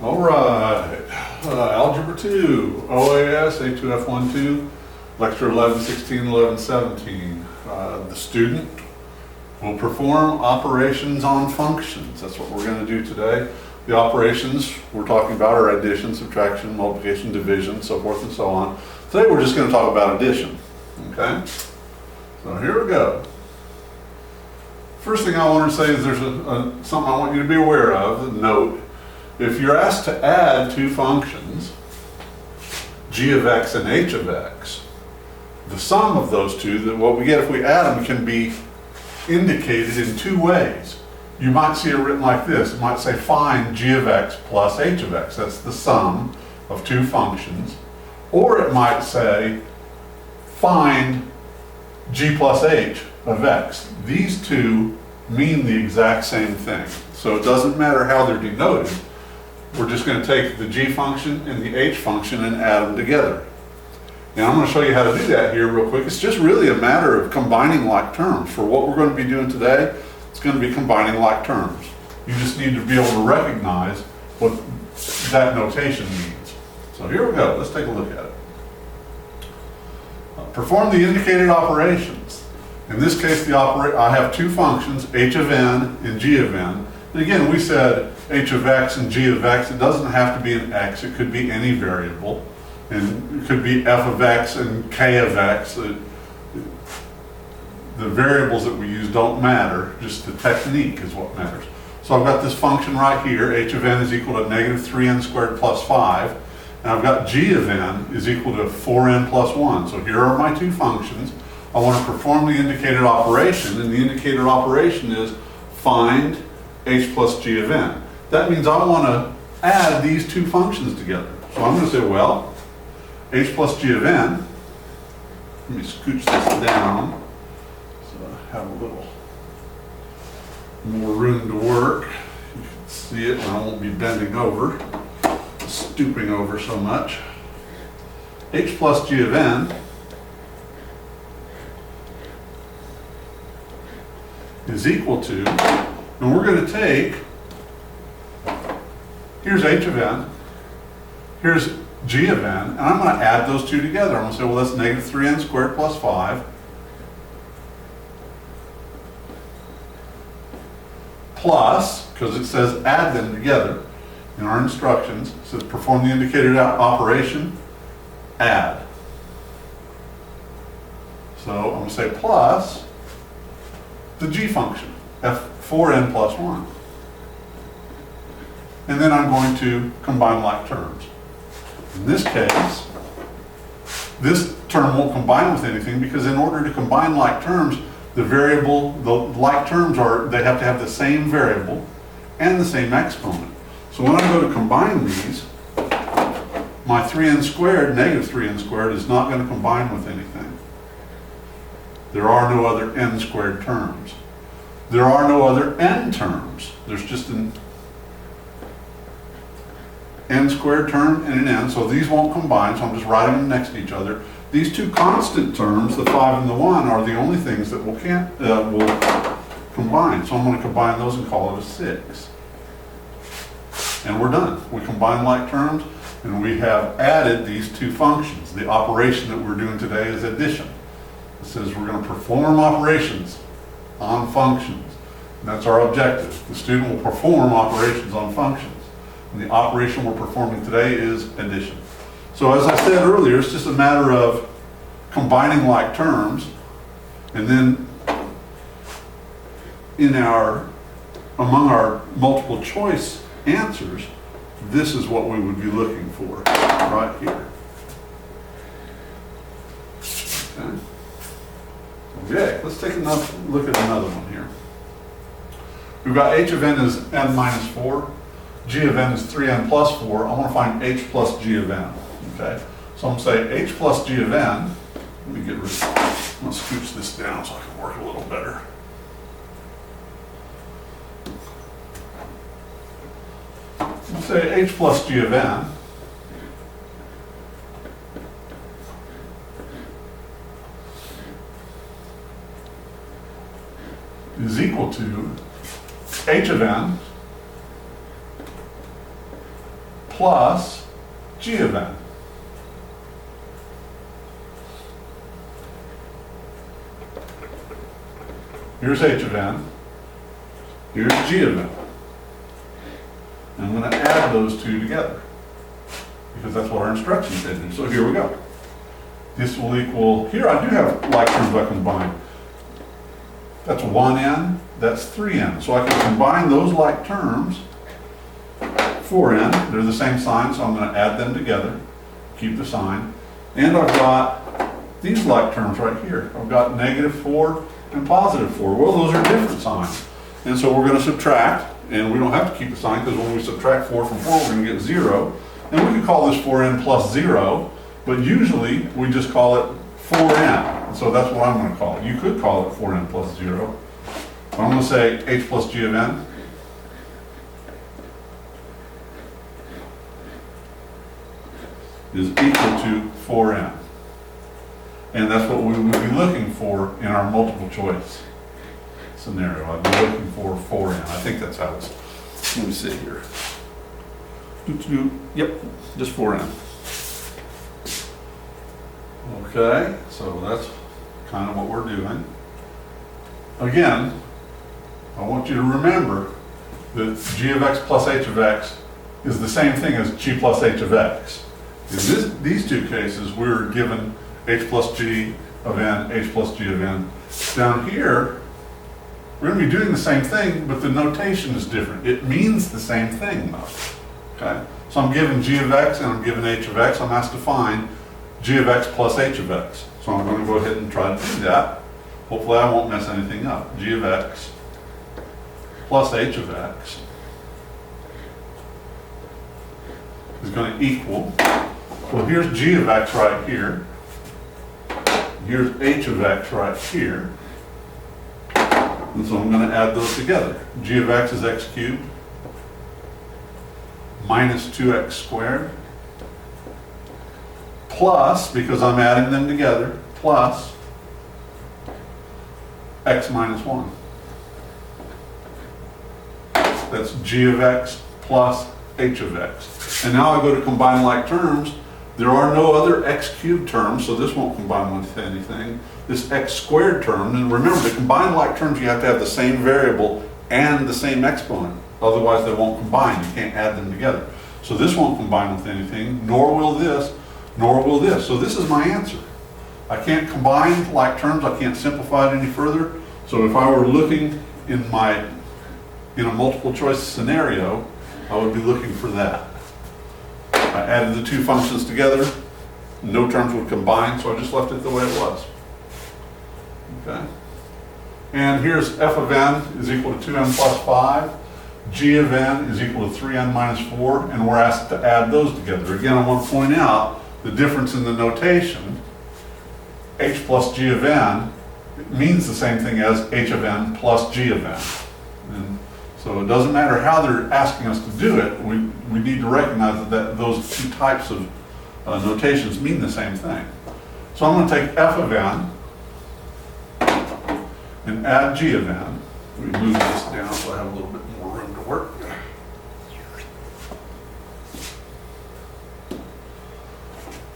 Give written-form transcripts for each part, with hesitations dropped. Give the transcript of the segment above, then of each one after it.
All right, Algebra 2, OAS, A2F12, Lecture 11, 16, 11, 17. The student will perform operations on functions. That's what we're going to do today. The operations we're talking about are addition, subtraction, multiplication, division, so forth and so on. Today we're just going to talk about addition, okay? So here we go. First thing I want to say is there's something I want you to be aware of, note. If you're asked to add two functions, g of x and h of x, the sum of those two, what we get if we add them, can be indicated in two ways. You might see it written like this. It might say find g of x plus h of x. That's the sum of two functions. Or it might say find g plus h of x. These two mean the exact same thing. So it doesn't matter how they're denoted. We're just going to take the g function and the h function and add them together. And I'm going to show you how to do that here real quick. It's just really a matter of combining like terms. For what we're going to be doing today, it's going to be combining like terms. You just need to be able to recognize what that notation means. So here we go. Let's take a look at it. Perform the indicated operations. In this case, I have two functions, h of n and g of n. And again, we said h of x and g of x. It doesn't have to be an x. It could be any variable. And it could be f of x and k of x. The variables that we use don't matter. Just the technique is what matters. So I've got this function right here. H of n is equal to negative 3n squared plus 5. And I've got g of n is equal to 4n plus 1. So here are my two functions. I want to perform the indicated operation. And the indicated operation is find h plus g of n. That means I want to add these two functions together. So I'm going to say, well, h plus g of n, let me scooch this down so I have a little more room to work. You can see it and I won't be bending over, stooping over so much. H plus g of n is equal to, and we're going to take, here's h of n, here's g of n, and I'm going to add those two together. I'm going to say, well, that's negative 3n squared plus 5 plus, because it says add them together in our instructions, it says perform the indicated operation, add. So I'm going to say plus the g function, f4n plus 1. And then I'm going to combine like terms. In this case, this term won't combine with anything because in order to combine like terms, the like terms they have to have the same variable and the same exponent. So when I go to combine these, my 3n squared, negative 3n squared, is not going to combine with anything. There are no other n squared terms. There are no other n terms. There's just an n squared term and an n, so these won't combine, so I'm just writing them next to each other. These two constant terms, the 5 and the 1, are the only things that will combine. So I'm going to combine those and call it a 6. And we're done. We combine like terms, and we have added these two functions. The operation that we're doing today is addition. It says we're going to perform operations on functions. And that's our objective. The student will perform operations on functions. And the operation we're performing today is addition. So as I said earlier, it's just a matter of combining like terms, and then among our multiple choice answers, this is what we would be looking for right here. Okay, let's take another look at another one here. We've got h of n is n minus 4. G of n is 3n plus 4. I want to find h plus g of n. Okay, so I'm going to say h plus g of n. Let me get rid of, I'm going to scooch this down so I can work a little better. I'll say h plus g of n is equal to h of n plus g of n. Here's h of n, here's g of n. And I'm going to add those two together, because that's what our instructions say to do. So here we go. This will equal, here I do have like terms I combine. That's 1n, that's 3n. So I can combine those like terms, 4n, they're the same sign, so I'm going to add them together, keep the sign. And I've got these like terms right here. I've got negative 4 and positive 4. Well, those are different signs. And so we're going to subtract, and we don't have to keep the sign, because when we subtract 4 from 4, we're going to get 0. And we could call this 4n plus 0, but usually we just call it 4n. So that's what I'm going to call it. You could call it 4n plus 0. But I'm going to say h plus g of n is equal to 4n. And that's what we would be looking for in our multiple choice scenario. I'd be looking for 4n. I think that's how it's, let me see here. Yep, just 4n. Okay, so that's kind of what we're doing. Again, I want you to remember that g of x plus h of x is the same thing as g plus h of x. In these two cases, we're given h plus g of n, h plus g of n. Down here, we're going to be doing the same thing, but the notation is different. It means the same thing, though. Okay? So I'm given g of x and I'm given h of x. I'm asked to find g of x plus h of x. So I'm going to go ahead and try to do that. Hopefully I won't mess anything up. G of x plus h of x is going to equal, well, here's g of x right here. Here's h of x right here. And so I'm going to add those together. G of x is x cubed minus 2x squared plus, because I'm adding them together, plus x minus 1. That's g of x plus h of x. And now I go to combine like terms. There are no other x cubed terms, so this won't combine with anything. This x squared term, and remember, to combine like terms, you have to have the same variable and the same exponent. Otherwise, they won't combine. You can't add them together. So this won't combine with anything, nor will this, nor will this. So this is my answer. I can't combine like terms. I can't simplify it any further. So if I were looking in a multiple choice scenario, I would be looking for that. I added the two functions together. No terms would combine, so I just left it the way it was. Okay. And here's f of n is equal to 2n plus 5. G of n is equal to 3n minus 4, and we're asked to add those together. Again, I want to point out the difference in the notation. H plus g of n means the same thing as h of n plus g of n. And so it doesn't matter how they're asking us to do it, we need to recognize that those two types of notations mean the same thing. So I'm going to take f of n and add g of n. We move this down so I have a little bit more room to work.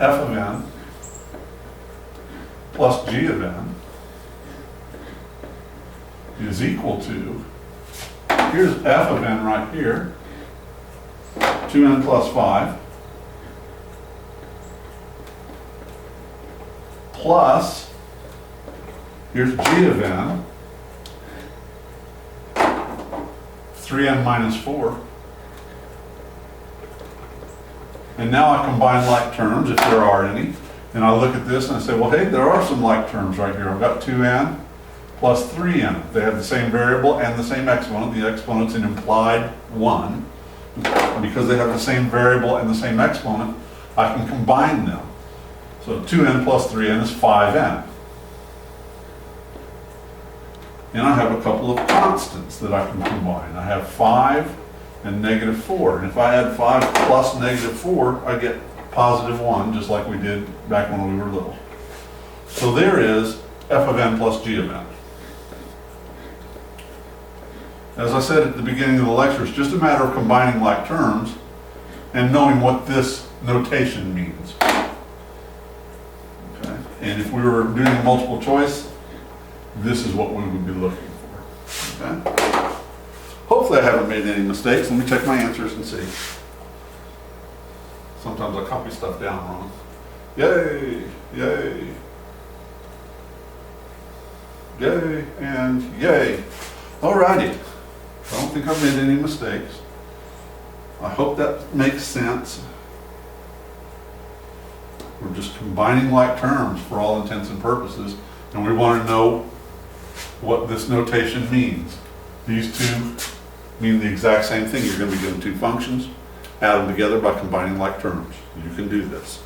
F of n plus g of n is equal to, here's f of n right here, 2n plus 5, plus, here's g of n, 3n minus 4. And now I combine like terms, if there are any, and I look at this and I say, well, hey, there are some like terms right here. I've got 2n plus 3n. They have the same variable and the same exponent. The exponent's an implied 1. Because they have the same variable and the same exponent, I can combine them. So 2n plus 3n is 5n. And I have a couple of constants that I can combine. I have 5 and negative 4. And if I add 5 plus negative 4, I get positive 1, just like we did back when we were little. So there is f of n plus g of n. As I said at the beginning of the lecture, it's just a matter of combining like terms. and knowing what this notation means. Okay? And if we were doing multiple choice, this is what we would be looking for. Okay? Hopefully I haven't made any mistakes. Let me check my answers and see. Sometimes I copy stuff down wrong. Yay, yay, yay, and yay. Alrighty. I don't think I've made any mistakes. I hope that makes sense. We're just combining like terms for all intents and purposes, and we want to know what this notation means. These two mean the exact same thing. You're going to be given two functions, add them together by combining like terms. You can do this.